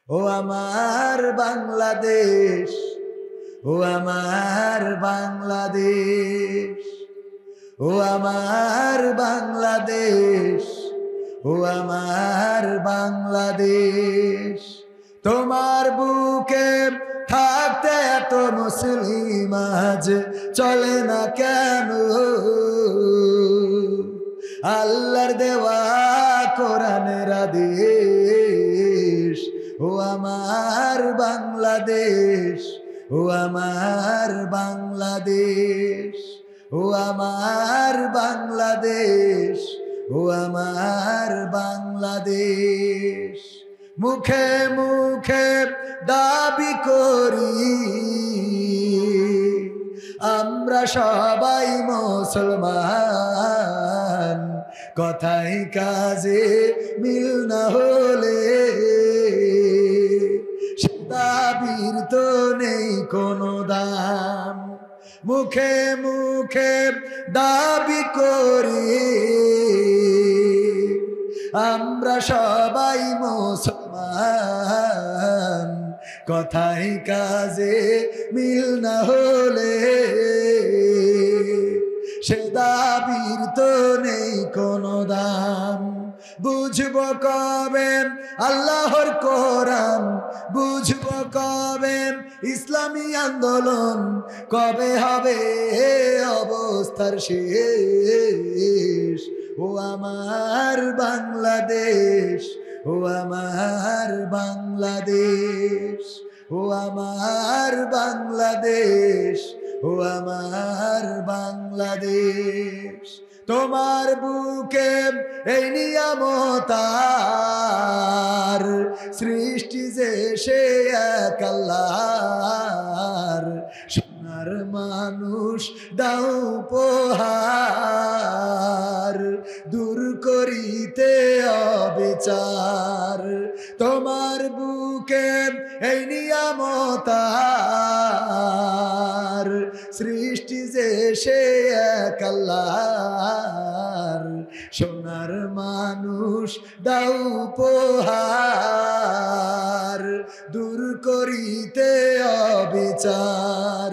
ও আমার বাংলাদেশ, ও আমার বাংলাদেশ, ও আমার বাংলাদেশ, ও আমার বাংলাদেশ। তোমার বুকে থাকতে এত মুসলিম আজ চলে না কেন? আল্লাহর দেওয়া কোরআনের আদেশ। ও আমার বাংলাদেশ, ও আমার বাংলাদেশ, ও আমার বাংলাদেশ, ও আমার বাংলাদেশ। মুখে মুখে দাবি করি আমরা সবাই মুসলমান, কথাই কাজে মিল না হলে দাবির তো নেই কোনো দাম। মুখে মুখে দাবি করি আমরা সবাই মুসলমান, কথাই কাজে মিল না হলে সে দাবির তো নেই কোনো দাম। বুঝবো কবে আল্লাহর কোরআন, বুঝবো কবে ইসলামী আন্দোলন, কবে হবে অবস্থার শেষ। ও আমার বাংলাদেশ, ও আমার বাংলাদেশ, ও আমার বাংলাদেশ, ও আমার বাংলাদেশ। তোমার বুকে এই নিয়ামতার সৃষ্টি যে সে এক আল্লাহর, সোনার মানুষ দাও উপহার, দূর করিতে অবিচার। তোমার বুকে এই নিয়ামতার সৃষ্টি যে সে এক আল্লাহর, সোনার মানুষ দাও উপহার, দূর করিতে অবিচার।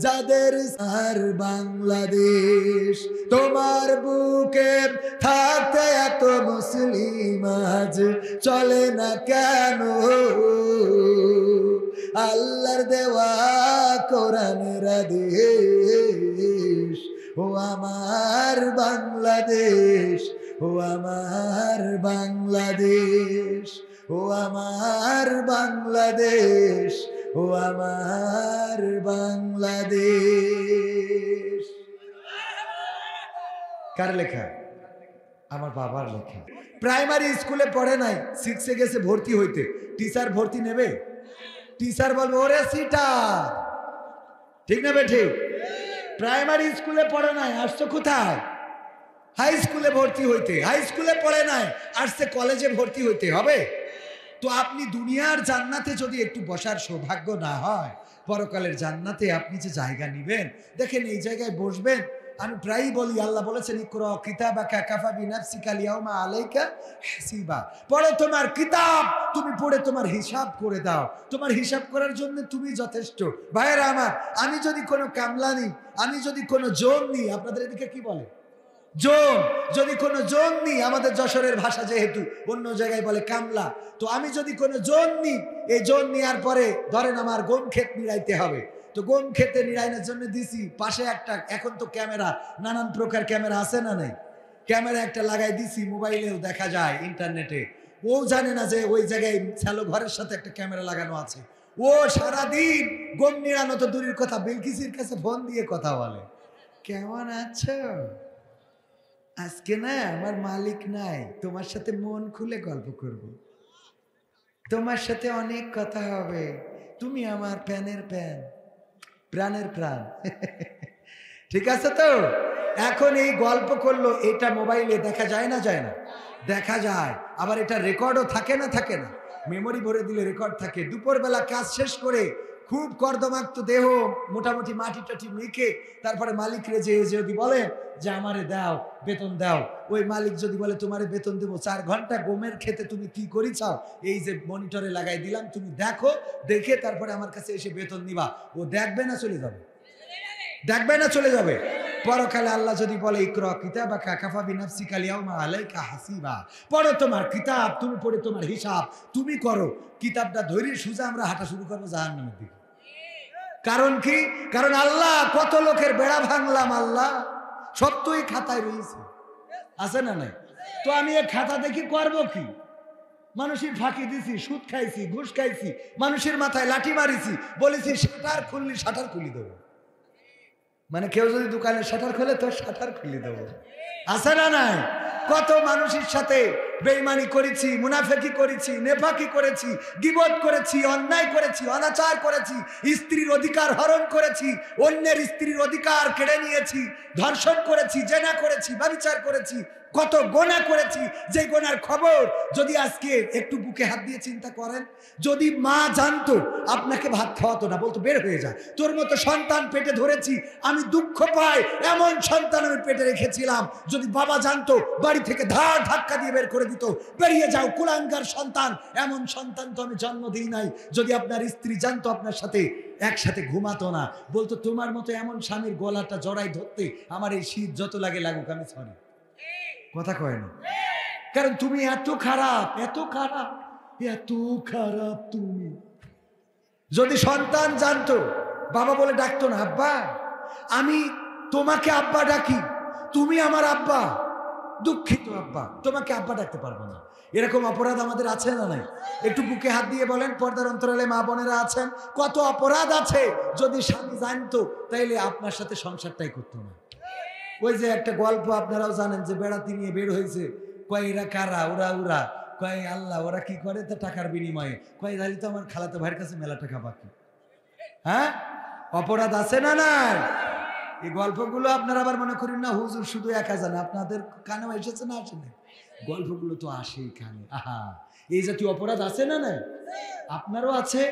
যাদের সার বাংলাদেশ, তোমার বুকে থাকতে এত মুসলিম আজ চলে না কেন? আল্লাহর দেওয়া কোরআনের আদেশ। ও আমার বাংলাদেশ, ও আমার বাংলাদেশ, ও আমার বাংলাদেশ, ও আমার বাংলাদেশ। কার লেখা? আমার বাবার লেখা। প্রাইমারি স্কুলে পড়ে নাই, 6-এ গেছে ভর্তি হইতে, টিচার ভর্তি নেবে? টিচার বলবে ওরে সিটার, ঠিক নেবে? ঠিক। প্রাইমারি স্কুলে পড়ে নাই, আসছো কোথায়? হাই স্কুলে ভর্তি হইতে। হাই স্কুলে পড়ে নাই, আসছে কলেজে ভর্তি হইতে হবে। তো আপনি দুনিয়ার জান্নাতে যদি একটু বসার সৌভাগ্য না হয়, পরকালের জান্নাতে আপনি যে জায়গা নিবেন, দেখেন এই জায়গায় বসবেন। আমি প্রায়ই বলি, আল্লাহ বলেছেন ইকরা কিতাবাকা কাফা বিনাফসিকা আল-ইয়াওমা আলাইকা হাসিবা। পড়ো তোমার কিতাব, তুমি পড়ে তোমার হিসাব করে দাও। তোমার হিসাব করার জন্য তুমি যথেষ্ট। ভাইয়েরা আমার, আমি যদি কোনো কামলা নিই, আমি যদি কোনো জোন নিই, আপনাদের এদিকে কি বলে? জোন। যদি কোনো জোন নিই, আমাদের যশোরের ভাষা যেহেতু, অন্য জায়গায় বলে কামলা। তো আমি যদি কোনো জোন নিই, এই জোন নেওয়ার পরে ধরেন আমার গম ক্ষেত নিড়াইতে হবে। তো গম ক্ষেতে নিড়াইনের জন্য দিছি পাশে একটা, এখন তো ক্যামেরা, নানান প্রকার ক্যামেরা আছে না নাই? ক্যামেরা একটা লাগাই দিছি, মোবাইলেও দেখা যায়, ইন্টারনেটে। ও জানে না যে ওই জায়গায় শ্যালো ঘরের সাথে একটা ক্যামেরা লাগানো আছে। ও সারাদিন গম নিড়ানো তো দূরের কথা, বিলকিসের কাছে ফোন দিয়ে কথা বলে, কেমন আছো? আজকে না আমার মালিক নাই, তোমার সাথে মন খুলে গল্প করব, তোমার সাথে অনেক কথা হবে, তুমি আমার প্যানের প্যান, প্রাণের প্রাণ। ঠিক আছে তো? এখন এই গল্প করলো, এটা মোবাইলে দেখা যায় না? যায় না? দেখা যায়। আবার এটা রেকর্ডও থাকে না? থাকে না? মেমোরি ভরে দিলে রেকর্ড থাকে। দুপুরবেলা কাজ শেষ করে খুব কর্দমাক্ত দেহ, মোটামুটি মাটি টাটি মেখে তারপরে মালিকরে যে যদি বলে যে আমারে দাও, বেতন দাও, ওই মালিক যদি বলে তোমারে বেতন দেবো 4 ঘন্টা গমের খেতে তুমি কি করি চাও, এই যে মনিটরে লাগাই দিলাম, তুমি দেখো, দেখে তারপরে আমার কাছে এসে বেতন নিবা। ও দেখবে না চলে যাবে? দেখবে না চলে যাবে? পরকালে আল্লাহ যদি বলে ইকরা কিতাবাকা কাফা বিনাফসিকা আল-ইয়াওমা আলাইকা হাসিবা, পড়ো তোমার কিতাব, তুমি পড়ে তোমার হিসাব তুমি করো। কিতাবটা ধরে সোজা আমরা হাঁটা শুরু করবো জাহান্নামের দিকে। কারণ কি? কারণ আল্লাহ কত লোকের বেড়া ভাঙলাম, আল্লাহ সব তো এই খাতায় রয়েছে, আছে না নাই? তো আমি এই খাতা দেখি করবো কি? মানুষের ফাঁকি দিছি, সুদ খাইছি, ঘুষ খাইছি, মানুষের মাথায় লাঠি মারিছি, বলেছি শাটার খুললি শাটার খুলি দেবো। মানে কেউ যদি দোকানে শাটার খোলে তো শাটার খুলে দেবো, আছে না নাই? কত মানুষের সাথে বেঈমানি করেছি, মুনাফিকি করেছি, নেফাকি করেছি, গীবত করেছি, অন্যায় করেছি, অনাচার করেছি, স্ত্রীর অধিকার হরণ করেছি, অন্যের স্ত্রীর অধিকার কেড়ে নিয়েছি, ধর্ষণ করেছি, জেনা করেছি, ব্যভিচার করেছি, কত গোনা করেছি, যে গোনার খবর যদি আজকে একটু বুকে হাত দিয়ে চিন্তা করেন, যদি মা জানতো আপনাকে ভাত খাওয়াতো না, বলতো বের হয়ে যা, তোর মতো সন্তান পেটে ধরেছি, আমি দুঃখ পাই, এমন সন্তান আমি পেটে রেখেছিলাম, যদি বাবা জানতো বাড়ি থেকে ধাক্কা দিয়ে বের করে দিত, বেরিয়ে যাও কুলাঙ্গার সন্তান, এমন সন্তান তো আমি জন্ম দিই নাই। যদি আপনার স্ত্রী জানতো আপনার সাথে একসাথে ঘুমাতো না, বলতো তোমার মতো এমন স্বামীর গলাটা জড়াই ধরতে আমার এই শীত যত লাগে লাগুক আমি সরি। কথা কয় না? কারণ তুমি এত খারাপ, এত খারাপ, এত খারাপ তুমি। যদি সন্তান জানতো, বাবা বলে ডাকতো না, আব্বা আমি তোমাকে আব্বা ডাকি, তুমি আমার আব্বা, দুঃখিত আব্বা, তোমাকে আব্বা ডাকতে পারবো না। এরকম অপরাধ আমাদের আছে না নাই? একটু বুকে হাত দিয়ে বলেন, পর্দার অন্তরালে মা বোনেরা আছেন, কত অপরাধ আছে যদি স্বামী জানতো তাইলে আপনার সাথে সংসারটাই করতো না। ওই যে একটা গল্প আপনারাও জানেন, যে বেড়াতে নিয়ে বের হয়েছে, কয় এরা কারা, ওরা ওরা, কয় আল্লাহ, ওরা কি করে তা টাকার বিনিময়ে, কয় জানি তো আমার খালাতো ভাইয়ের কাছে মেলা টাকা বাকি। হ্যাঁ, অপরাধ আছে না নাই? এই গল্পগুলো আপনারা আবার মনে করেন না হুজুর শুধু একা জানে, আপনাদের কানেও এসেছে না আসে না? গল্পগুলো তো আসেই কানে। আহা, এই জাতীয় অপরাধ আছে না নাই? আপনারও আছে,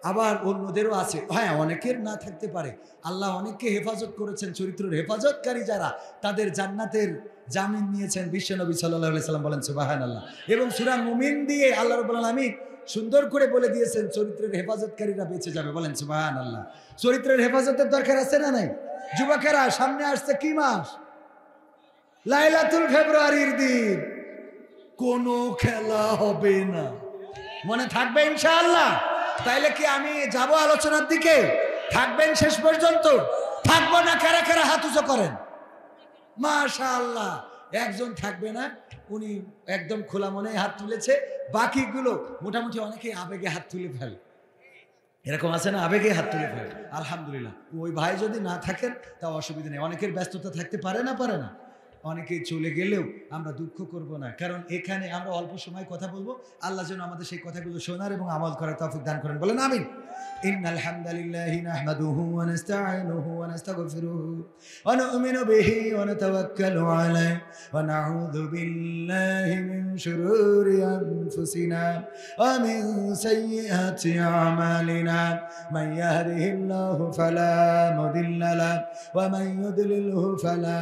আবার অন্যদেরও আছে। হ্যাঁ, অনেকের না থাকতে পারে, আল্লাহ অনেককে হেফাজত করেছেন, চরিত্রের হেফাজতকারী যারা, তাদের জান্নাতের জামিন নিয়েছেন বিশ্বনবী সাল্লাল্লাহু আলাইহি সাল্লাম, বলেন সুবহানাল্লাহ। এবং সূরা মুমিন দিয়ে আল্লাহ রাব্বুল আলামিন সুন্দর করে বলে দিয়েছেন চরিত্রের হেফাজতকারীরা বেঁচে যাবে, বলেন সুবহানাল্লাহ। চরিত্রের হেফাজতের দরকার আছে না নাই? যুবকেরা, সামনে আসছে কি মাস? লাইলাতুল ফেব্রুয়ারির দিন, কোনো খেলা হবে না, মনে থাকবে ইনশাআল্লাহ? তাইলে কি আমি যাব আলোচনার দিকে? থাকবেন শেষ পর্যন্ত? থাকবো না? কারা কারা হাত উঁচু করেন? মাশাআল্লাহ, একজন থাকবে না, উনি একদম খোলা মনে হাত তুলেছে, বাকিগুলো মোটামুটি অনেকে আবেগে হাত তুলে ফেলে, এরকম আছে না, আবেগে হাত তুলে ফেলে। আলহামদুলিল্লাহ, ওই ভাই যদি না থাকেন তাও অসুবিধা নেই, অনেকের ব্যস্ততা থাকতে পারে না, পারে না, অনেকেই চলে গেলেও আমরা দুঃখ করব না, কারণ এখানে আমরা অল্প সময় কথা বলবো, আল্লাহ যেন আমাদের সেই কথাগুলো শোনার এবং আমল করার তৌফিক দান করেন, বলেন আমিন। ইন্নাল হামদালিল্লাহি নাহমাদুহু ওয়া নাস্তাঈনুহু ওয়া নাস্তাগফিরুহু ওয়া নু'মিনু বিহি ওয়া নাতাওয়াক্কালু আলাইহি ওয়া নাউযু বিল্লাহি মিন শুরুরি আনফুসিনা ওয়া মিন সাইয়্যাতি আমালিনা মান ইয়াহদিহিল্লাহু ফালা মুদিল্লা লাহু ওয়া মান ইউদ্লিলহু ফালা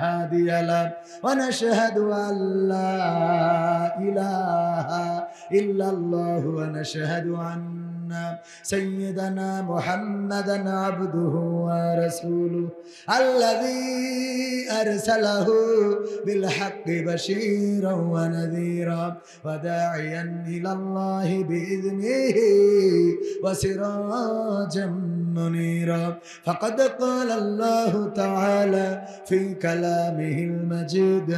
হাদিয়া লাহু ওয়া নাশহাদু আল লা ইলাহা ইল্লাল্লাহু ওয়া নাশহাদু سيدنا محمدا عبده ورسوله الذي أرسله بالحق بشيرا ونذيرا وداعيا إلى الله بإذنه وسراجا منيرا فقد قال الله تعالى في كلامه المجيد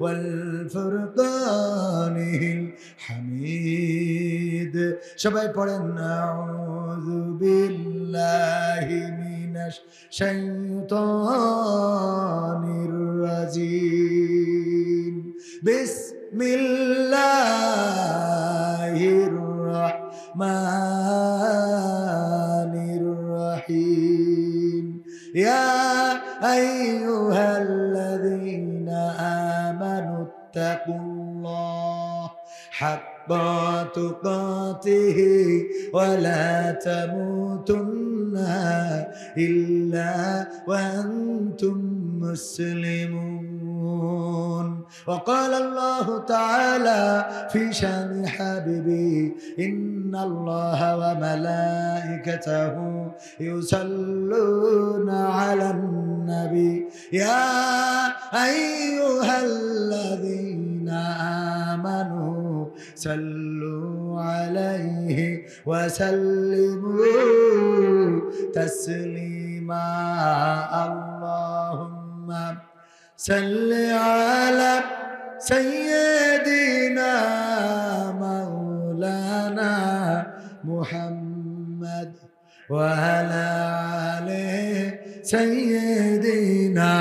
والفرقانه الحميد সবাই পড়েন أعوذ بالله من الشيطان الرجيم بسم الله الرحمن الرحيم يا أيها الذين آمنوا اتقوا الله حق تقاته ولا تموتن إلا وأنتم مسلمون. وقال الله تعالى في شان حبيبي إن الله وملائكته يصلون على النبي يا أيها الذين آمنوا صلوا عليه وسلموا تسليما. اللهم صل على سيدنا مولانا محمد وعلى آله سيدنا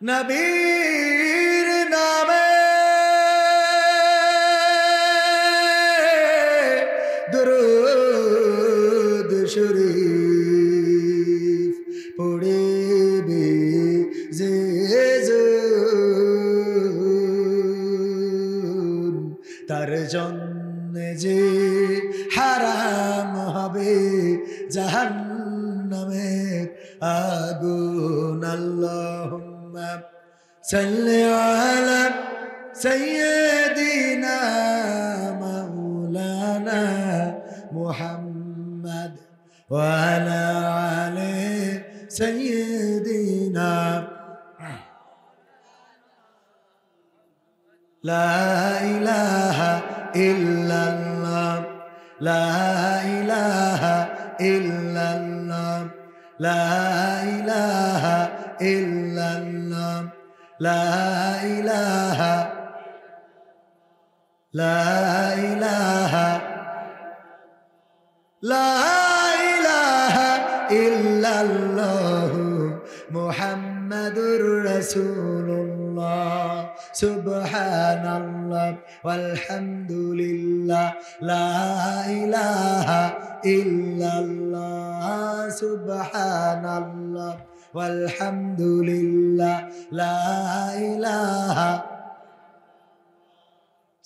নবীর নামে দরুদ শরীফ পড়িবে যে তার জন্য যে হারাম হবে জাহান্নামের আগুন। আল্লাহুম্মা সাল্লি আলা সাইয়্যিদিনা মাওলানা মুহাম্মদ ওয়া আলা আলি সাইয়্যিদিনা। লা ইলাহা ইল্লাল্লাহ লা ইলাহা ইল্লাল্লাহ লা ইলাহা ইল্লাল্লাহ লা ইলাহা লা ইলাহা লা ইলাহা ইল্লাল্লাহ মুহাম্মাদুর রাসূলুল্লাহ। সুবহানাল্লাহ ওয়ালহামদুলিল্লাহ লা ইলাহা ইল্লাল্লাহ। সুবহানাল্লাহ ওয়ালহামদুলিল্লাহ লা ইলাহা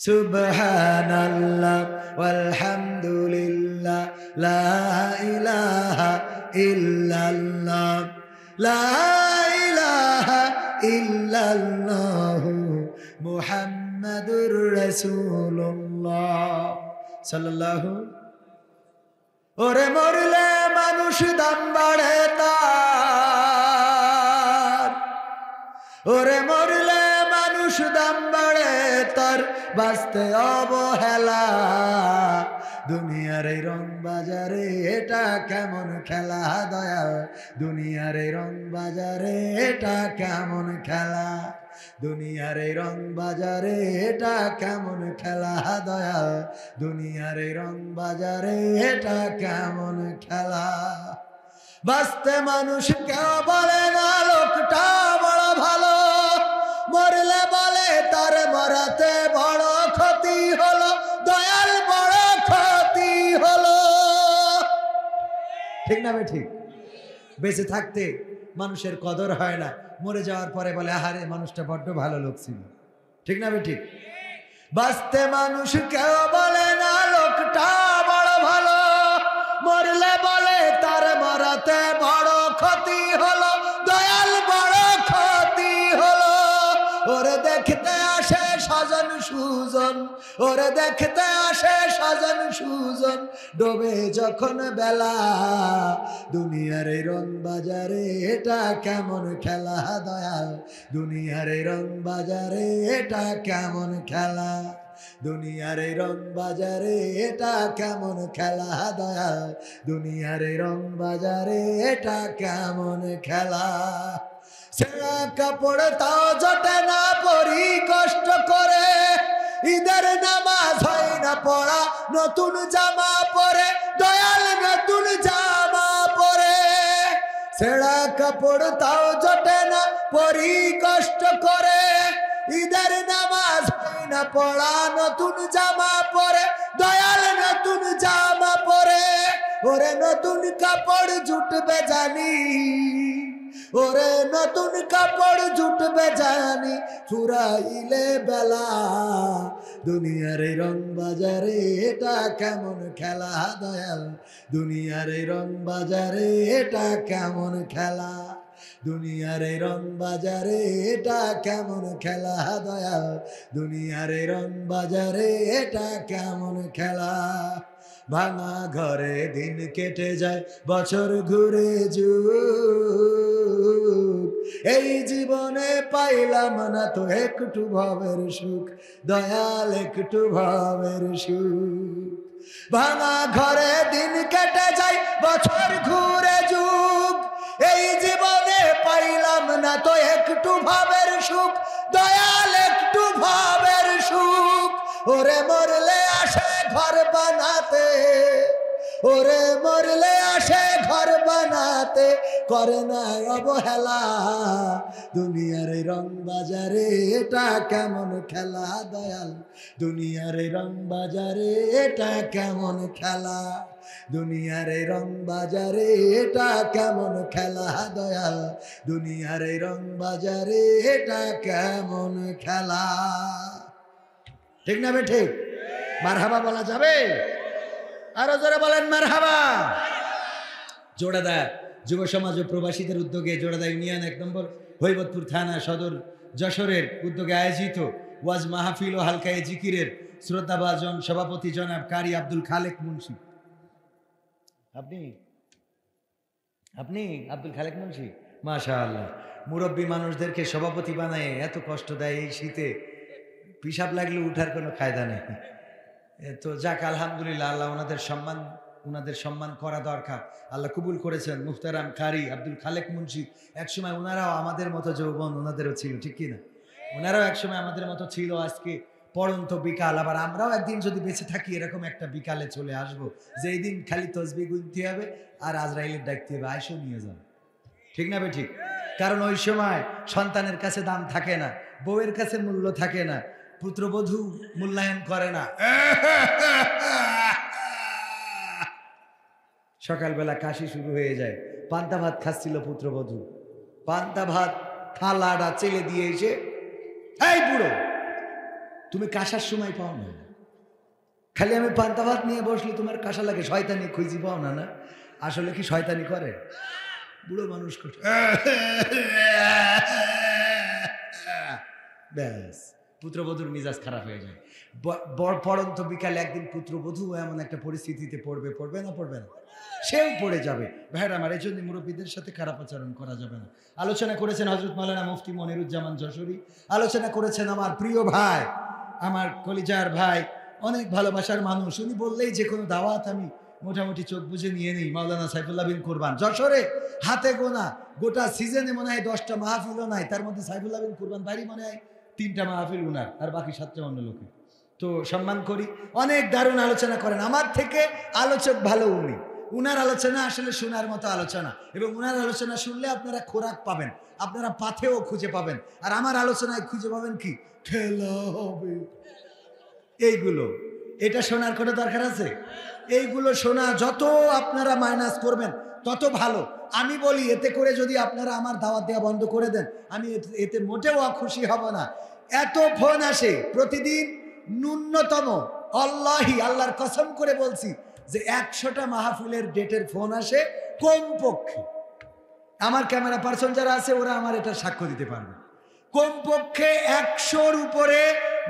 সুবহানাল্লাহ ওয়ালহামদুলিল্লাহ লা ইলাহা ইল্লাল্লাহ লা ইলাহা ইল্লাল্লাহ মুহাম্মাদুর রাসূলুল্লাহ সাল্লাল্লাহু। ওরে মরলে মানুষ দাম বাড়ে তার, ওরে মরলে মানুষ দাম বাড়ে তার, বাঁচতে অবহেলা। দুনিয়ার এই রং বাজারে এটা কেমন খেলা দয়াল, দুনিয়ার এই রং বাজারে এটা কেমন খেলা, দুনিয়ার এই রং বাজারে এটা কেমন খেলা দয়াল, দুনিয়ার এই রং বাজারে এটা কেমন খেলা। বাঁচতে মানুষ কেউ বলে না লোকটা বড় ভালো, মরলে বলে তার মরাতে বড় ক্ষতি হলো, দয়াল বড় ক্ষতি হলো। ঠিক না? ঠিক। বেঁচে থাকতে মানুষের কদর হয় না, মরে যাওয়ার পরে বলে আহারে মানুষটা বড্ড ভালো লোক ছিল। ঠিক না? ঠিক। বাঁচতে মানুষ কেউ বলে না লোকটা বড় ভালো, মরলে বলে তার মরাতে বড় ক্ষতি হলো, দয়াল বড় ক্ষতি হলো। ওরে দেখতে আসে স্বজন সুজন, ওরে দেখতে আসে স্বজন সুজন, ডোবে যখন বেলা। দুনিয়ার এই রং বাজারে এটা কেমন খেলা দয়াল, দুনিয়ার এই রং বাজারে এটা কেমন খেলা, দুনিয়ার এই রং বাজারে এটা কেমন খেলা দয়াল, দুনিয়ার এই রং বাজারে এটা কেমন খেলা। ছেঁড়া কাপড় তাও জটে না পরি কষ্ট করে, ঈদের নামাজ হয় না পড়া, নতুন জামা পরে দয়াল নতুন জামা পরে। ছেঁড়া কাপড় তাও জটে না পরি কষ্ট করে, ঈদের নামাজ হয় না পড়া, নতুন জামা পরে দয়াল নতুন জামা পরে। ওরে নতুন কাপড় জুটবে জানি, ওরে নতুন কাপড় জুটবে জানি ফুরাইলে বেলা, দুনিয়ার এই রং বাজারে এটা কেমন খেলা দয়াল, দুনিয়ার এই রং বাজারে এটা কেমন খেলা, দুনিয়ার এই রং বাজারে এটা কেমন খেলা দয়াল, দুনিয়ার এই রং বাজারে এটা কেমন খেলা। ভাঙা ঘরে দিন কেটে যায় বছর ঘুরে যুগ, এই জীবনে পাইলাম না তো একটু ভবের সুখ দয়াল, একটু ভবের সুখ। ভাঙা ঘরে দিন কেটে যায় বছর ঘুরে যুগ, এই জীবনে পাইলাম না তো একটু ভবের সুখ দয়াল, একটু ভবের সুখ। ওরে মরলে আসে ঘর বানাতে, ওরে মরলে আসে ঘর বানাতে, করে না অবহেলা, দুনিয়ার রং বাজারে এটা কেমন খেলা দয়াল, দুনিয়ার রং বাজারে এটা কেমন খেলা, দুনিয়ার রং বাজারে এটা কেমন খেলা দয়াল, দুনিয়ার রং বাজারে এটা কেমন খেলা। ঠিক না বে ঠিক? মারহাবা বলা যাবে? আরো জোরে বলেন মারহাবা। জোড়াদা যুব সমাজ ও প্রবাসীদের উদ্যোগে জোড়াদা ইউনিয়ন 1 নম্বর হৈবতপুর থানা সদর যশোরের উদ্যোগে আয়োজিত ওয়াজ মাহফিল ও হালকায়ে জিকিরের শ্রদ্ধাভাজন সভাপতি জনাব কারি আব্দুল খালেক মুন্সি। আপনি আব্দুল খালেক মুন্সি, মাশাআল্লাহ। মুরব্বী মানুষদেরকে সভাপতি বানায় এত কষ্ট দেয় এই শীতে, পিসাব লাগলে উঠার কোনো কায়দা নেই। তো যাক আলহামদুলিল্লাহ, আল্লাহ ওনাদের সম্মান করা দরকার। আল্লাহ কবুল করেছেন মুহতারাম কারি আব্দুল খালেক মুন্সি। একসময় ওনারাও আমাদের মতো যৌবন ওনাদেরও ছিল, ঠিক কিনা? ওনারাও একসময় আমাদের মতো ছিল। আজকে পড়ন্ত বিকাল, আবার আমরাও একদিন যদি বেঁচে থাকি এরকম একটা বিকালে চলে আসবো, যেই দিন খালি তসবিহ গুনতে হবে আর আজরাইলের ডাকতে হবে, আইসো নিয়ে যাবে। ঠিক না বে ঠিক? কারণ ওই সময় সন্তানের কাছে দাম থাকে না, বউয়ের কাছে মূল্য থাকে না, পুত্রবধূ মূল্যায়ন করে না। সকালবেলা কাশি শুরু হয়ে যায়। পান্তা ভাত খাচ্ছিল পুত্রবধূ, পান্তা ভাত থালাটা চেলে দিয়ে এসে, এই বুড়ো তুমি কাশার সময় পাও না, খালি আমি পান্তা ভাত নিয়ে বসলি তোমার কাশা লাগে, শয়তানি খুঁজি পাও না। না আসলে কি শয়তানি করে? বুড়ো মানুষ ব্যাস পুত্রবধূর মিজাজ খারাপ হয়ে যায়। পড়ন্ত বিকালে একদিন পুত্রবধূ এমন একটা পরিস্থিতিতে পড়বে না, সেও পড়ে যাবে। ভাইরা আমার, এই জন্য মুরব্বীদের সাথে খারাপ আচরণ করা যাবে না। আলোচনা করেছেন হযরত মাওলানা মুফতি মনিরুজ্জামান যশোরী, আলোচনা করেছেন আমার প্রিয় ভাই, আমার কলিজার ভাই, অনেক ভালোবাসার মানুষ। উনি বললেই যে কোনো দাওয়াত আমি মোটামুটি চোখ বুঝে নিয়ে নিই। মাওলানা সাইফুল্লাহ বিন কুরবান যশোরে হাতে গোনা, গোটা সিজনে মনে হয় 10টা মাহফিলও নাই, তার মধ্যে সাইফুল্লাহ বিন কুরবান বাড়ি মনে হয় 3টা মাহফিল উনার, আর বাকি 7টা অন্য লোকে। তো সম্মান করি, অনেক দারুণ আলোচনা করেন। আমার থেকে আলোচক ভালো উনি, উনার আলোচনা আসলে শোনার মতো আলোচনা, এবং উনার আলোচনা শুনলে আপনারা খোরাক পাবেন, আপনারা পাথেও খুঁজে পাবেন। আর আমার আলোচনায় খুঁজে পাবেন কি? খেলা হবে, এইগুলো। এটা শোনার কোনো দরকার আছে? এইগুলো শোনা যত আপনারা মাইনাস করবেন তত ভালো। আমি বলি এতে করে যদি আপনারা আমার দাওয়াত দেওয়া বন্ধ করে দেন, আমি এতে মোটেও খুশি হব না। এত ফোন আসে প্রতিদিন, ন্যূনতম আল্লাহর কসম করে বলছি যে 100টা মাহফিলের ডেটের ফোন আসে কমপক্ষে। আমার ক্যামেরা পার্সন যারা আছে ওরা আমার এটা সাক্ষ্য দিতে পারবে। কমপক্ষে 100-র উপরে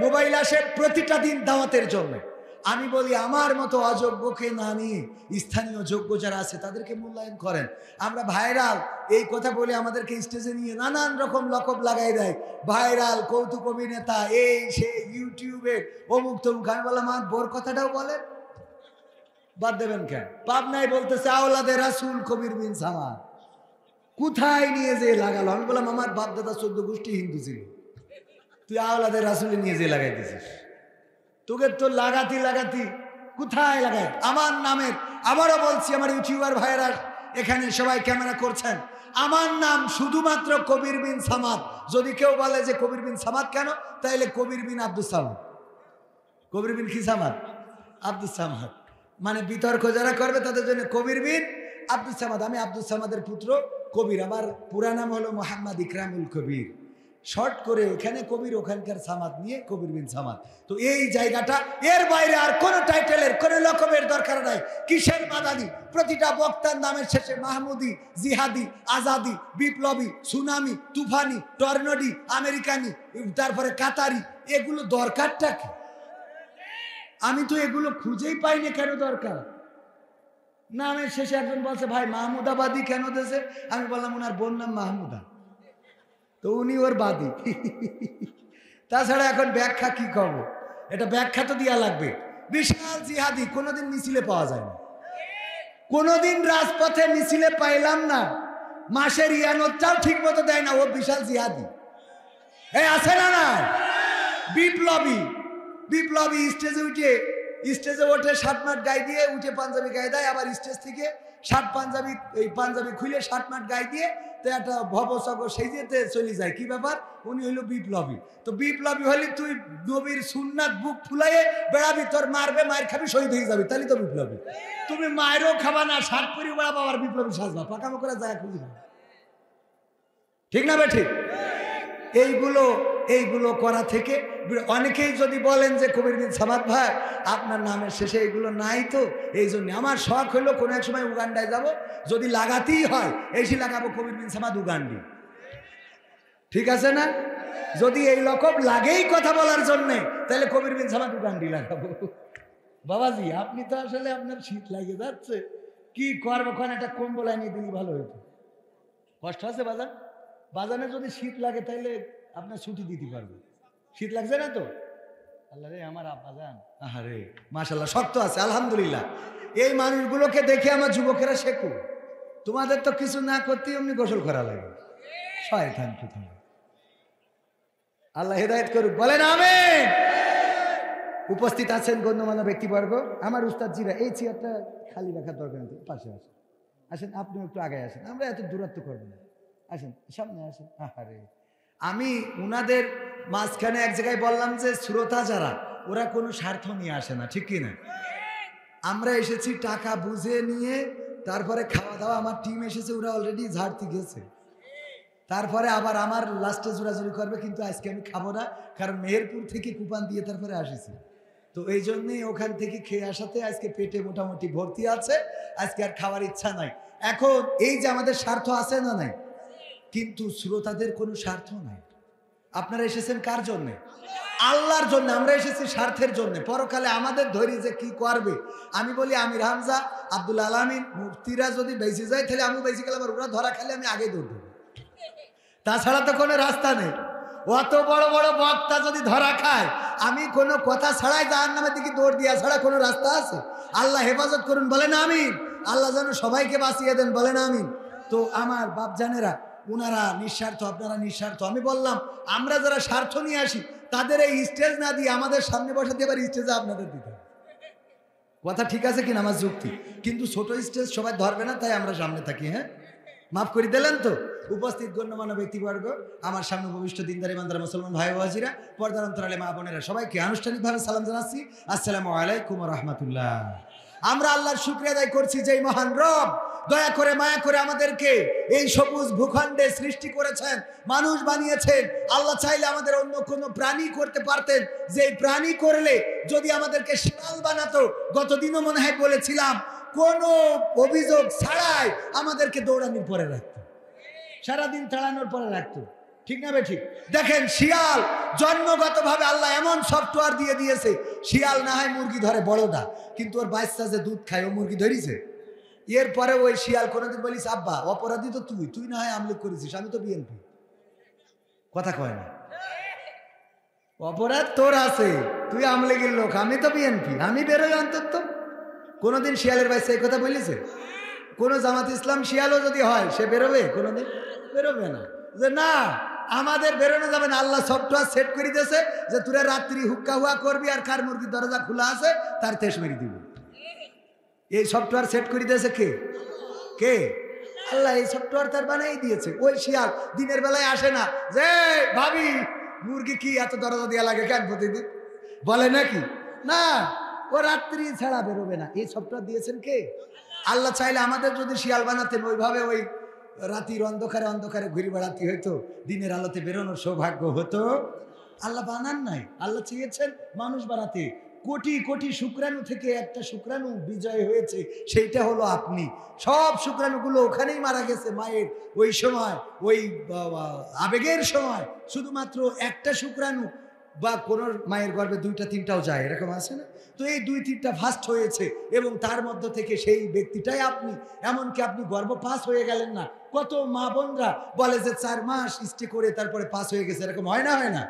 মোবাইল আসে প্রতিটা দিন দাওয়াতের জন্য। আমি বলি আমার মতো অযোগ্যকে না নিয়ে স্থানীয় যোগ্য যারা আছে তাদেরকে মূল্যায়ন করেন। আমরা ভাইরাল এই কথা বলে আমাদেরকে স্টেজে নিয়ে নানান রকম লকব লাগাই দেয়, ভাইরাল, কৌতুক অভিনেতা, এই সে, ইউটিউবে অমুক তমুক। আমি বললাম আমার বোর কথাটাও বলেন, বাদ দেবেন কেন? পাবনায় বলতেছে আওলাদে রাসূল কবির বিন সামাদ, কোথায় নিয়ে যে লাগালো? আমি বললাম আমার বাপ দাদা 14 গোষ্ঠী হিন্দু ছিল, তুই আওলাদে রাসূলে নিয়ে যে লাগাই দিছিস, তোকে তো লাগাতি কোথায় লাগাই? আমার নামের, আবারও বলছি আমার ইউটিউবার ভাইয়েরা এখানে সবাই ক্যামেরা করছেন, আমার নাম শুধুমাত্র কবির বিন সামাদ। যদি কেউ বলে যে কবির বিন সামাদ কেন, তাইলে কবির বিন আব্দুল সামাদ। কবির বিন কি সামাদ? আব্দুল সামাদ। মানে বিতর্ক যারা করবে তাদের জন্য কবির বিন আব্দুল সামাদ। আমি আব্দুল সামাদের পুত্র, কবির, আমার পুরা নাম হলো মোহাম্মদ ইকরামুল কবির, শর্ট করে এখানে কবির, ওখানকার সামাদ নিয়ে কবির বিন সামাদ। তো এই জায়গাটা, এর বাইরে আর কোনো টাইটেলের কোনো লকবের দরকার নাই। কিসের মাদানি? প্রতিটা বক্তার নামের শেষে মাহমুদি, জিহাদি, আজাদি, বিপ্লবী, সুনামি, তুফানি, টর্নেডো, আমেরিকানি, তারপরে কাতারি, এগুলো দরকারটা কি? আমি তো এগুলো খুঁজেই পাইনি, কেন দরকার? নামের শেষে একজন বলছে ভাই মাহমুদাবাদী কেন দেশে? আমি বললাম ওনার বোন নাম মাহমুদা, তো উনি ওর বাদী। তাছাড়া এখন ব্যাখ্যা কি করব? এটা ব্যাখ্যা তো দেওয়া লাগবে। বিশাল জিহাদি, কোনোদিন মিছিলে পাওয়া যায় না, কোনোদিন রাজপথে মিছিলে পাইলাম না, মাসের ইয়ানতটাও ঠিক মতো দেয় না, ও বিশাল জিহাদি। এই আছে না না? বিপ্লবী, বিপ্লবী স্টেজে ওঠে, শার্ট মাট গায়ে দিয়ে উঠে পাঞ্জাবি গায়ে দেয়, আবার স্টেজ থেকে পাঞ্জাবি খুলে শার্ট মাট গায়ে দিয়ে তো একটা ভবসগ সেই যেতে চলে যায়। কি ব্যাপার? উনি হইল বিপ্লবী। তো বিপ্লবী হলে তুই নবীর সুন্নাত বুক ফুলাইয়ে বেড়াবি, তোর মারবে, মায়ের খাবি, শহীদ হয়ে যাবি, তাহলে তো বিপ্লবী। তুমি মায়েরও খাবা না, শার্ট পরি বেড়াবো, আবার বিপ্লবী সাজবা, পাকামো করে যায় খুঁজি। ঠিক না বে ঠিক? এইগুলো করা থেকে অনেকেই যদি বলেন যে কবির বিন সামাদ ভাই আপনার নামের শেষে এইগুলো নাই, তো এই জন্য আমার শখ হলো কোনো এক সময় উগান্ডায় যাব, যদি লাগাতেই হয় এসে লাগাবো কবির বিন সামাদ উগান্ডি। ঠিক আছে না? যদি এই রকম লাগেই কথা বলার জন্যে, তাহলে কবির বিন সামাদ উগান্ডি লাগাবো। বাবাজি আপনি তো আসলে আপনার শীত লাগে যাচ্ছে, কি করবো? ওখানে একটা কম্বল আনিয়ে দিলে ভালো হতো। কষ্ট আছে বাজান? বাজানে যদি শীত লাগে তাহলে আপনার ছুটি দিতে পারবে। শীত লাগছে না তো? আল্লাহ রে আমার আব্বা জান, আহারে মাশাআল্লাহ শক্ত আছে আলহামদুলিল্লাহ। এই মানুষগুলোকে দেখে আমার যুবকেরা শেখো, তোমাদের তো কিছু না করতেই এমনি গোসল করা লাগে। শয়তান কোথায়! আল্লাহ হেদায়েত করুক, বলেন আমিন। উপস্থিত আছেন গণ্যমান্য ব্যক্তিবর্গ, আমার উস্তাদ জিরা, এই চেয়ারটা খালি রাখার দরকার নেই, পাশে আসেন, আসেন, আপনি একটু আগে আসেন, আমরা এত দূরত্ব করবো না, আসেন সামনে আসেন। আহারে আমি উনাদের মাঝখানে এক জায়গায় বললাম যে শ্রোতা যারা, ওরা কোনো স্বার্থ নিয়ে আসে না, ঠিক কিনা? আমরা এসেছি টাকা বুঝে নিয়ে, তারপরে খাওয়া দাওয়া, আমার টিম এসেছে, ওরা অলরেডি ঝাড়তে গেছে, তারপরে আবার আমার লাস্টে জোরাজুরি করবে, কিন্তু আজকে আমি খাবো না, কারণ মেহেরপুর থেকে কুপান দিয়ে তারপরে আসেছি, তো এই জন্যই ওখান থেকে খেয়ে আসাতে আজকে পেটে মোটামুটি ভর্তি আছে, আজকে আর খাওয়ার ইচ্ছা নাই। এখন এই যে আমাদের স্বার্থ আছে না নাই, কিন্তু শ্রোতাদের কোনো স্বার্থ নাই। আপনারা এসেছেন কার জন্যে? আল্লাহর জন্য। আমরা এসেছি স্বার্থের জন্য, পরকালে আমাদের ধরি যে কি করবে। আমি বলি আমির হামজা, আব্দুল আলামিন, মুফতিরা যদি বেঁচে যায় তাহলে আমি বেঁচে গেলাম, আর ওরা ধরা খেলে আমি আগে দৌড় দেবো, তাছাড়া তো কোনো রাস্তা নেই। অত বড় বড় বক্তা যদি ধরা খায়, আমি কোনো কথা ছাড়াই জাহান্নামের দিকে দৌড় দিয়া ছাড়া কোনো রাস্তা আছে? আল্লাহ হেফাজত করুন, বলেন আমিন। আল্লাহ যেন সবাইকে বাঁচিয়ে দেন, বলেন আমিন। তো আমার বাপজানেরা, ওনারা নিঃস্বার্থ, আপনারা নিঃস্বার্থ। আমি বললাম আমরা যারা স্বার্থ নিয়ে আসি তাদের এই স্টেজ না দিয়ে আমাদের সামনে বসাতে, এবার স্টেজে আপনাদের দিতে। কথা ঠিক আছে কিনা আমার যুক্তি? কিন্তু ছোট স্টেজ সবাই ধরবে না, তাই আমরা সামনে থাকি। হ্যাঁ, মাফ করে দিলেন তো? উপস্থিত গণ্যমান্য ব্যক্তিবর্গ, আমার সামনে ভবিষ্যৎ দিনদার ইমানদার মুসলমান ভাই বাজিরা, পর্দার অন্তরালে মা বোনেরা, সবাইকে আনুষ্ঠানিকভাবে সালাম জানাচ্ছি, আসসালামু আলাইকুম ওয়া রাহমাতুল্লাহ। আমরা আল্লাহর শুকরিয়া আদায় করছি যে মহান রব দয়া করে মায়া করে আমাদেরকে এই সবুজ ভূখণ্ডে সৃষ্টি করেছেন, মানুষ বানিয়েছেন। আল্লাহ চাইলে আমাদের অন্য কোনো প্রাণী করতে পারতেন, যে প্রাণী করলে যদি আমাদেরকে শিয়াল বানাতো, গতদিনও মনে হয় বলেছিলাম, কোনো অভিযোগ ছাড়াই আমাদেরকে দৌড়ানোর পরে রাখতো, সারাদিন তাড়ানোর পরে রাখতো, ঠিক না বে ঠিক? দেখেন শিয়াল জন্মগতভাবে আল্লাহ এমন সফটওয়্যার দিয়ে দিয়েছে, শিয়াল না হয় মুরগি ধরে বড়দা, কিন্তু ওর বাচ্চা যে দুধ খায় ও মুরগি ধরেছে। এরপরে ওই শিয়াল কোনোদিন বলিস আব্বা অপরাধী তো তুই না হয় আমলিগ করেছিস, আমি তো বিএনপি। কথা কয় না, অপরাধ তোর আছে, তুই আমলিগের লোক, আমি তো বিএনপি, আমি বেরোই অন্তত। কোনোদিন শিয়ালের বাচ্চা এই কথা বলেছে? কোন জামাত ইসলাম শিয়ালও যদি হয় সে বেরোবে? কোনোদিন বেরোবে না, যে না আমাদের বেরোনো যাবে না। আল্লাহ সফটওয়্যার সেট করে দিয়েছে যে তোরা রাত্রি হুক্কা হুয়া করবি, আর কার মুরগির দরজা খোলা আছে তার তেজ মেরে দিব। এই সফটওয়্যার সেট করে দিয়েছে কে? কে? আল্লাহ এই সফটওয়্যার তার বানাই দিয়েছে। ওই শিয়াল দিনের বেলায় আসে না যে ভাবি মুরগি কি এত দরজা দেওয়া লাগে কেন প্রতিদিন, বলে নাকি? না, ও রাত্রি ছাড়া বেরোবে না। এই সফটওয়্যার দিয়েছেন কে? আল্লাহ চাইলে আমাদের যদি শিয়াল বানাতেন ওইভাবে ওই রাতির অন্ধকারে অন্ধকারে ঘুরে বেড়াতে হইতো, দিনের আলোতে বেরোনোর সৌভাগ্য হতো। আল্লাহ বানান নাই, আল্লাহ চেয়েছেন মানুষ বানাতে। কোটি কোটি শুক্রাণু থেকে একটা শুক্রাণু বিজয় হয়েছে, সেইটা হলো আপনি। সব শুক্রাণুগুলো ওখানেই মারা গেছে মায়ের ওই সময়, ওই আবেগের সময়। শুধুমাত্র একটা শুক্রাণু বা কোনো মায়ের গর্ভে দুইটা তিনটাও যায়, এরকম আছে না? তো এই দুই তিনটা ফাস্ট হয়েছে এবং তার মধ্য থেকে সেই ব্যক্তিটাই আপনি। এমনকি আপনি গর্ভপাস হয়ে গেলেন না। কত মা বোনরা বলে যে 4 মাস স্টে করে তারপরে পাস হয়ে গেছে, এরকম হয় না? হয় না?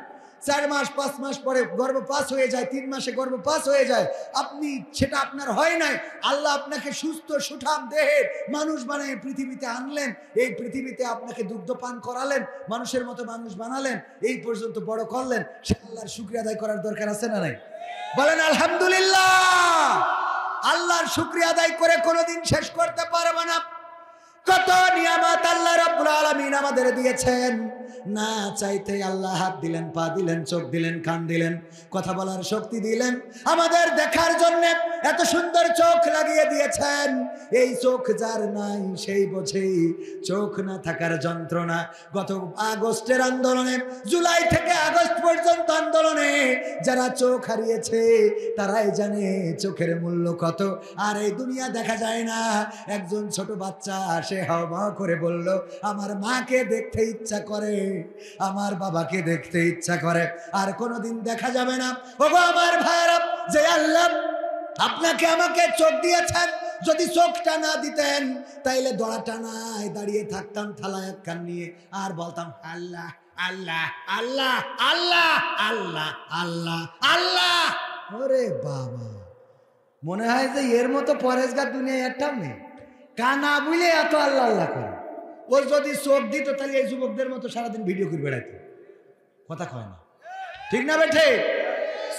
4 মাস 5 মাস পরে গর্ভপাস হয়ে যায়, 3 মাসে গর্ভপাস হয়ে যায়। আপনি সেটা আপনার হয় নাই। আল্লাহ আপনাকে সুস্থ সুঠাম দেহের মানুষ বানিয়ে পৃথিবীতে আনলেন। এই পৃথিবীতে আপনাকে দুগ্ধ পান করালেন, মানুষের মতো মানুষ বানালেন, এই পর্যন্ত বড় করলেন। সে আল্লাহর শুকরিয়া আদায় করার দরকার আছে না নাই? বলেন আলহামদুলিল্লাহ। আল্লাহর শুকরিয়া আদায় করে কোনোদিন শেষ করতে পারবো না। কত নিয়ামত আল্লাহ রাব্বুল আলামিন আমাদের দিয়েছেন। না চাইতে আল্লাহ হাত দিলেন, পা দিলেন, চোখ দিলেন, কান দিলেন, কথা বলার শক্তি দিলেন, আমাদের দেখার জন্য এত সুন্দর চোখ লাগিয়ে দিয়েছেন। এই চোখ যার নাই সেই বোঝে চোখ না থাকার যন্ত্রণা। গত আগস্টের আন্দোলনে, জুলাই থেকে আগস্ট পর্যন্ত আন্দোলনে যারা চোখ হারিয়েছে তারাই জানে চোখের মূল্য কত। আর এই দুনিয়া দেখা যায় না। একজন ছোট বাচ্চা সে হাওয়া করে বলল, আমার মাকে দেখতে ইচ্ছা করে, আমার বাবাকে দেখতে ইচ্ছা করে। আর কোনোদিন দেখা যাবে না। ওগো আমার ভাইরা, যে আল্লাহ আপনাকে আমাকে চোখ দিয়েছেন, যদি চোখটা না দিতেন তাইলে দড়া টানায় দাঁড়িয়ে থাকতাম থালা এক কান নিয়ে আর বলতাম আল্লাহ আল্লাহ আল্লাহ আল্লাহ আল্লাহ আল্লাহ আল্লাহ। ওরে বাবা, মনে হয় যে এর মতো পরেশগার দুনিয়ায় একটাও নেই। কানা বুঝলে এত আল্লাহ আল্লাহ করে। ও যদি চোখ দিত তাহলে এই যুবকদের মতো সারাদিন ভিডিও করে বেড়াইতো। কথা কয় না, ঠিক না বেঠে?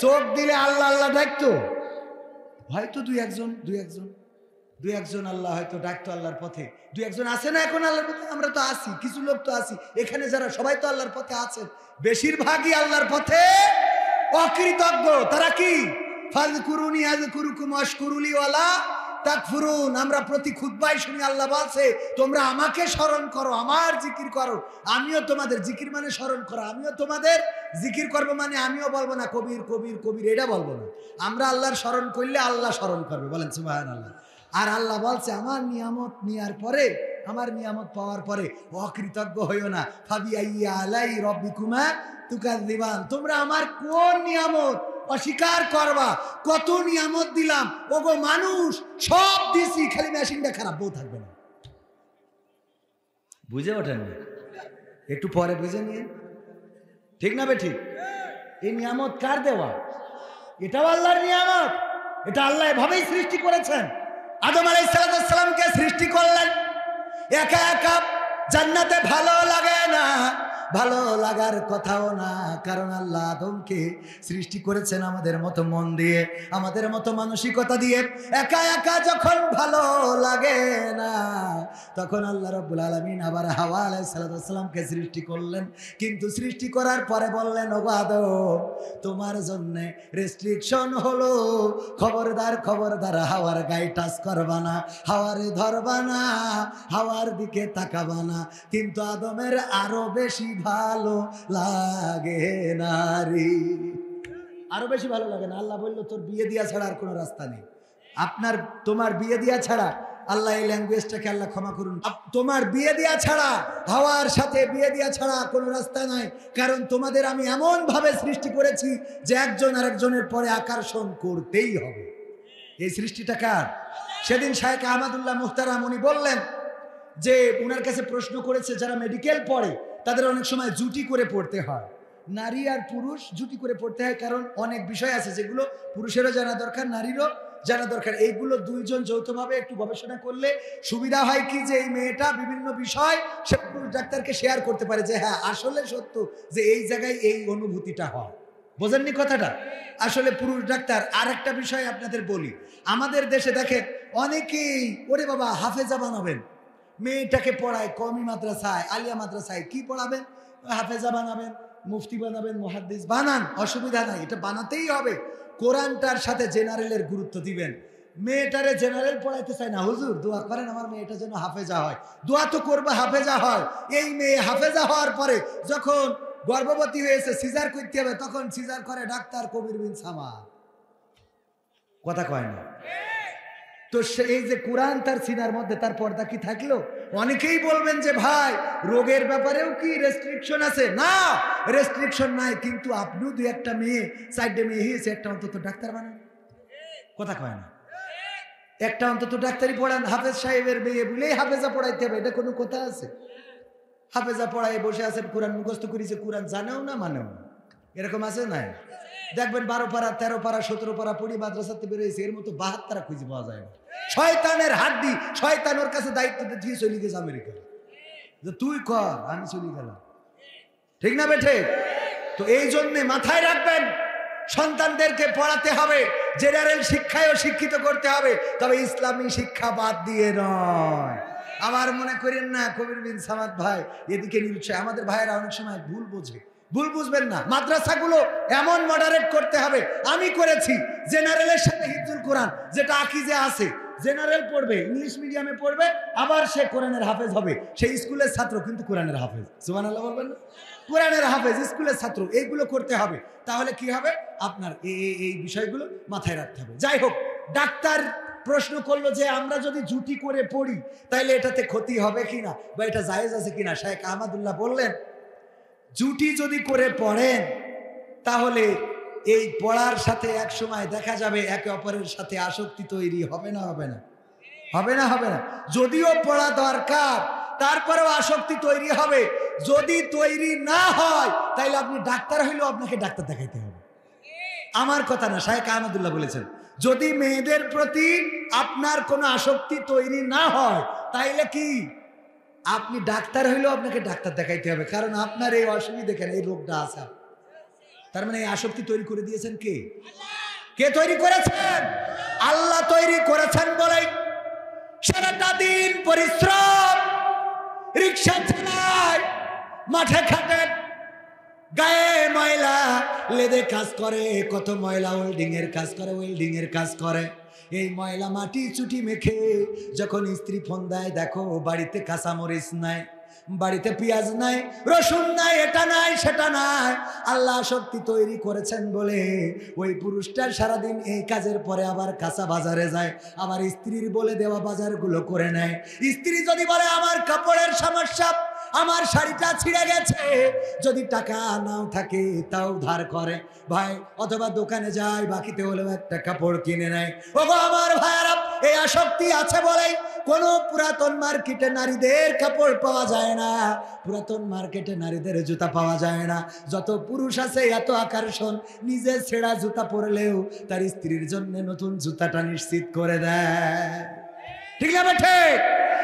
চোখ দিলে আল্লাহ আল্লাহ ডাকতো। হয়তো দুই একজন আল্লাহ হয়তো ডাকতো আল্লাহর পথে। দুই একজন আছে না এখন আল্লাহর পথে? আমরা তো আছি, কিছু লোক তো আছি এখানে যারা সবাই তো আল্লাহর পথে আছেন। বেশিরভাগই আল্লাহর পথে অকৃতজ্ঞ। তারা কি? ফাযকুরুনি আযকুরুকুম ওয়াশকুরুলি ওয়ালা তাকফুরুন। আমরা প্রতি খুতবায় শুনি আল্লাহ বলছে, তোমরা আমাকে স্মরণ করো, আমার জিকির করো, আমিও তোমাদের জিকির মানে স্মরণ করো, আমিও তোমাদের জিকির করবো। মানে আমিও বলবো না কবির কবির কবির, এটা বলবো না। আমরা আল্লাহর স্মরণ করলে আল্লাহ স্মরণ করবে। বলেন সুবহানাল্লাহ। আর আল্লাহ বলছে, আমার নিয়ামত নেওয়ার পরে, আমার নিয়ামত পাওয়ার পরে অকৃতজ্ঞ হইও না। ফাবিআইয়ি আলাই রাব্বিকুমা তুকাযযিবান। তোমরা আমার কোন নিয়ামত অস্বীকার করবা? কত নিয়ামত দিলাম, ওগো মানুষ, সব দিছি, খালি মেশিনটা খারাপ, বউ থাকবে না। বুঝে ওঠেন না? একটু পরে বুঝে নিয়ে, ঠিক না বেঠিক? এই নিয়ামত কার দেওয়া? এটাও আল্লাহর নিয়ামত। এটা আল্লাহ এভাবেই সৃষ্টি করেছেন। আদম আলাইহিস সালামকে সৃষ্টি করলেন একা একা। জান্নাতে ভালো লাগে না, ভালো লাগার কথাও না, কারণ আল্লাহ আদমকে সৃষ্টি করেছেন আমাদের মতো মন দিয়ে, আমাদের মতো মানসিকতা দিয়ে। একা একা যখন ভালো লাগে না, তখন আল্লাহ রাব্বুল আলামিন আবার হাওয়া আলাইহিস সালামকে সৃষ্টি করলেন। কিন্তু সৃষ্টি করার পরে বললেন, ওগো আদম, তোমার জন্য রেস্ট্রিকশন হলো, খবরদার খবরদার হাওয়ার গায়ে টাচ করবা না, হাওয়ারে ধরবা না, হাওয়ার দিকে তাকাবা না। কিন্তু আদমের আরো বেশি ভালো লাগে নারী, আরো বেশি ভালো লাগে না। আল্লাহ বললো, তোর বিয়ে দিয়া ছাড়া আর কোনো রাস্তা নেই। তোমার বিয়ে দিয়া ছাড়া, আল্লাহ এই ল্যাঙ্গুয়েজটাকে আল্লাহ ক্ষমা করুন, তোমার বিয়ে দিয়া ছাড়া, হাওয়ার সাথে বিয়ে দিয়া ছাড়া কোনো রাস্তা নাই। কারণ তোমাদের আমি এমন ভাবে সৃষ্টি করেছি যে একজন আরেকজনের পরে আকর্ষণ করতেই হবে। এই সৃষ্টিটা কার? সেদিন শায়েখ আহমদুল্লাহ মুহতারাম উনি বললেন যে উনার কাছে প্রশ্ন করেছে, যারা মেডিকেল পড়ে তাদের অনেক সময় জুটি করে পড়তে হয়। নারী আর পুরুষ জুটি করে পড়তে হয়, কারণ অনেক বিষয় আছে যেগুলো পুরুষেরও জানা দরকার, নারীরও জানা দরকার। এইগুলো দুইজন যৌথভাবে একটু গবেষণা করলে সুবিধা হয় কি, যে এই মেয়েটা বিভিন্ন বিষয় সে পুরুষ ডাক্তারকে শেয়ার করতে পারে, যে হ্যাঁ আসলে সত্য যে এই জায়গায় এই অনুভূতিটা হয়। বোঝেননি কথাটা? আসলে পুরুষ ডাক্তার। আর একটা বিষয় আপনাদের বলি, আমাদের দেশে দেখেন অনেকেই, ওরে বাবা হাফেজা বানাবেন, মেয়েটাকে পড়ায় কওমি মাদ্রাসায়, আলিয়া মাদ্রাসায়, কি পড়াবেন? হাফেজা বানাবেন, মুফতি বানাবেন, মুহাদ্দিস বানান, অসুবিধা নাই, এটা বানাতেই হবে। কোরআনটার সাথে জেনারেলের গুরুত্ব দিবেন। মেয়েটারে জেনারেল পড়াইতে চাই না, হুজুর দোয়া করেন আমার মেয়েটা যেন হাফেজা হয়। দোয়া তো করবে হাফেজা হয়। এই মেয়ে হাফেজা হওয়ার পরে যখন গর্ভবতী হয়েছে, সিজার করতে হবে, তখন সিজার করে ডাক্তার কবির বিন সামাদ। কথা কয় না তো? এই যে কোরআন তার সিনার মধ্যে, তার পর্দা কি থাকলো? অনেকেই বলবেন যে ভাই রোগের ব্যাপারেও কি রেস্ট্রিকশন আছে? না, রেস্ট্রিকশন নাই, কিন্তু আপনিও দুই একটা মেয়ে, সাইডে মেয়ে হয়েছে, একটা অন্তত ডাক্তার বানান। কথা কয় না? একটা অন্তত ডাক্তারি পড়ান। হাফেজ সাহেবের মেয়ে বলেই হাফেজা পড়াইতে হবে, এটা কোনো কথা আছে? হাফেজা পড়াই বসে আছেন, কোরআন মুখস্থ করেছে, কোরআন জানেও না মানেও না, এরকম আছে নাই? দেখবেন 12 পারা 13 পারা 17 পারা পড়ি মাদ্রাসাতে বেরোয়েছে, এর মতো 72 খুঁজে পাওয়া যায় না। শয়তানের হাড্ডি, শয়তান ওর কাছে দায়িত্ব দিয়ে চলে গেছে আমেরিকা, যে তুই কর আমি চলে গেলাম। ঠিক না বেঠে? তো এই জন্য মাথায় রাখবেন, সন্তানদেরকে পড়াতে হবে, জেনারেল শিক্ষায়ও শিক্ষিত করতে হবে, তবে ইসলামী শিক্ষা বাদ দিয়ে নয়। আমার মনে করেন না কবির বিন সামাদ ভাই এদিকে নিরুৎসাহ। আমাদের ভাইয়েরা অনেক সময় ভুল বোঝে, ভুল বুঝবেন না। মাদ্রাসাগুলো এমন মডারেট করতে হবে। আমি করেছি জেনারেলের সাথে হিফজুল কোরআন, যেটা আকিজে আছে, জেনারেল পড়বে, ইংলিশ মিডিয়ামে পড়বে, আবার সে কোরআনের হাফেজ হবে। সেই স্কুলের ছাত্র কিন্তু কোরআনের হাফেজ। সুবহানাল্লাহ বলবেন না? কোরআনের হাফেজ, স্কুলের ছাত্র, এইগুলো করতে হবে। তাহলে কি হবে? আপনার এই বিষয়গুলো মাথায় রাখতে হবে। যাই হোক, ডাক্তার প্রশ্ন করলো যে আমরা যদি জুটি করে পড়ি তাহলে এটাতে ক্ষতি হবে কিনা, বা এটা জায়েজ আছে কিনা। শাইখ আহমদুল্লাহ বললেন, জুটি যদি করে পড়েন তাহলে এই পড়ার সাথে এক সময় দেখা যাবে একে অপরের সাথে আসক্তি তৈরি হবে না? হবে না? হবে না? হবে না? যদিও পড়া দরকার, তারপরেও আসক্তি তৈরি হবে। যদি তৈরি না হয় তাহলে আপনি ডাক্তার হইলেও আপনাকে ডাক্তার দেখাইতে হবে। আমার কথা না, শাইখ আহমদুল্লাহ বলেছেন, যদি মেয়েদের প্রতি আপনার কোনো আসক্তি তৈরি না হয় তাইলে কি আপনি ডাক্তার হইলেও আপনাকে ডাক্তার দেখাইতে হবে, কারণ আপনার এই অসুবিধা কেন, এই রোগটা আছে। তার মানে এই আসক্তি তৈরি করে দিয়েছেন কে? কে তৈরি করেছেন? আল্লাহ তৈরি করেছেন বলেই সারাটা দিন পরিশ্রম, রিক্সা চালায়, মাঠে খাটে, গায়ে ময়লা, লেদে কাজ করে, কত ময়লা, ওয়েল্ডিং এর কাজ করে, ওয়েল্ডিং এর কাজ করে। এই ময়লা মাটি চুটি মেখে যখন স্ত্রী ফোন দেয়, দেখো বাড়িতে কাঁচামরিচ নাই, বাড়িতে পেঁয়াজ নাই, রসুন নাই, এটা নাই সেটা নাই। আল্লাহ শক্তি তৈরি করেছেন বলে ওই পুরুষটা সারাদিন এই কাজের পরে আবার কাঁচা বাজারে যায়, আবার স্ত্রীর বলে দেওয়া বাজারগুলো করে নেয়। স্ত্রী যদি বলে আমার কাপড়ের সমস্যা, আমার শাড়িটা ছিঁড়ে গেছে, যদি টাকা নাও থাকে তাও ধার করে ভাই, অথবা দোকানে যায়, বাকিতে হলেও একটা কাপড় কিনে নেয়। ওগো আমার ভাইয়ারা, এই আসক্তি আছে বলেই কোন পুরাতন মার্কেটে নারীদের কাপড় পাওয়া যায় না, পুরাতন মার্কেটে নারীদের জুতা পাওয়া যায় না। যত পুরুষ আছে এত আকর্ষণ, নিজে ছেঁড়া জুতা পরলেও তার স্ত্রীর জন্য নতুন জুতাটা নিশ্চিত করে দেয়। ঠিক না বেঠে?